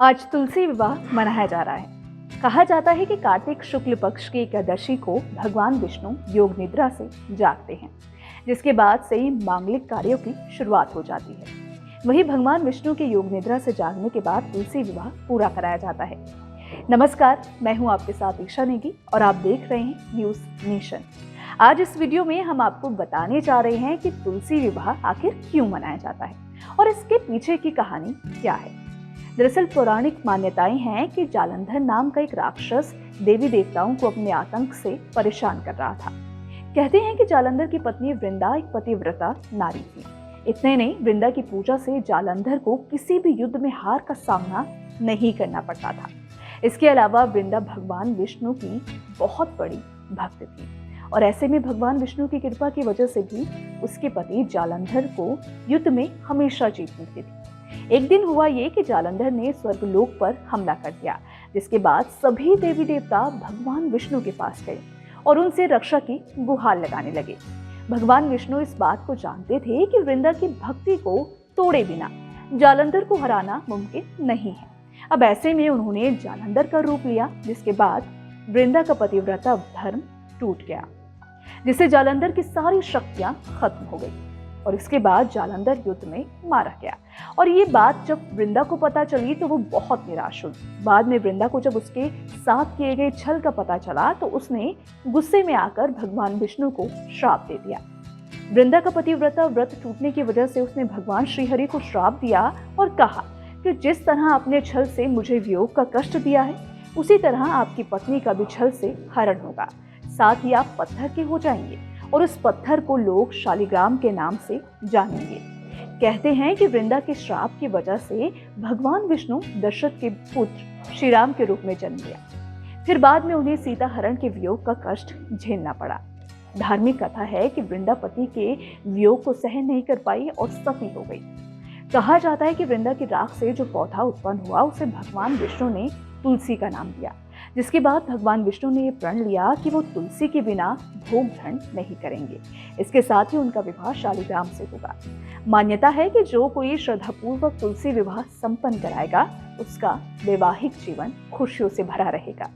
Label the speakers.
Speaker 1: आज तुलसी विवाह मनाया जा रहा है। कहा जाता है कि कार्तिक शुक्ल पक्ष की एकादशी को भगवान विष्णु योग निद्रा से जागते हैं, जिसके बाद से ही मांगलिक कार्यों की शुरुआत हो जाती है। वहीं भगवान विष्णु के योग निद्रा से जागने के बाद तुलसी विवाह पूरा कराया जाता है। नमस्कार, मैं हूं आपके साथ ईशा नेगी और आप देख रहे हैं न्यूज नेशन। आज इस वीडियो में हम आपको बताने जा रहे हैं कि तुलसी विवाह आखिर क्यों मनाया जाता है और इसके पीछे की कहानी क्या है। दरअसल पौराणिक मान्यताएं हैं कि जालंधर नाम का एक राक्षस देवी देवताओं को अपने आतंक से परेशान कर रहा था। कहते हैं कि जालंधर की पत्नी वृंदा एक पतिव्रता नारी थी। इतने नहीं, वृंदा की पूजा से जालंधर को किसी भी युद्ध में हार का सामना नहीं करना पड़ता था। इसके अलावा वृंदा भगवान विष्णु की बहुत बड़ी भक्त थी और ऐसे में भगवान विष्णु की कृपा की वजह से भी उसके पति जालंधर को युद्ध में हमेशा जीत मिलती थी। एक दिन हुआ ये कि जालंधर ने स्वर्गलोक पर हमला कर दिया, जिसके बाद सभी देवी देवता भगवान विष्णु के पास गए और उनसे रक्षा की गुहार लगाने लगे। भगवान विष्णु इस बात को जानते थे कि वृंदा की भक्ति को तोड़े बिना जालंधर को हराना मुमकिन नहीं है। अब ऐसे में उन्होंने जालंधर का रूप लिया, जिसके बाद वृंदा का पतिव्रता धर्म टूट गया, जिससे जालंधर की सारी शक्तियां खत्म हो गई और इसके बाद जालंधर युद्ध में मारा गया। और ये बात जब वृंदा को पता चली तो वो बहुत निराश हुई। बाद में वृंदा को जब उसके साथ किए गए छल का पता चला तो उसने गुस्से में आकर भगवान विष्णु को श्राप दे दिया। वृंदा का पतिव्रता व्रत टूटने की वजह से उसने भगवान श्रीहरि को श्राप दिया और कहा कि जिस तरह आपने छल से मुझे वियोग का कष्ट दिया है, उसी तरह आपकी पत्नी का भी छल से हरण होगा। साथ ही आप पत्थर के हो जाएंगे और उस पत्थर को लोग शालिग्राम के नाम से जानेंगे। कहते हैं कि वृंदा के श्राप की वजह से भगवान विष्णु दशरथ के पुत्र श्री राम के रूप में जन्म लिया। फिर बाद में उन्हें सीता हरण के वियोग का कष्ट झेलना पड़ा। धार्मिक कथा है कि वृंदा पति के वियोग को सहन नहीं कर पाई और सती हो गई। कहा जाता है कि वृंदा की राख से जो पौधा उत्पन्न हुआ उसे भगवान विष्णु ने तुलसी का नाम दिया, जिसके बाद भगवान विष्णु ने यह प्रण लिया कि वो तुलसी के बिना भोग ग्रहण नहीं करेंगे। इसके साथ ही उनका विवाह शालिग्राम से होगा। मान्यता है कि जो कोई श्रद्धापूर्वक तुलसी विवाह संपन्न कराएगा, उसका वैवाहिक जीवन खुशियों से भरा रहेगा।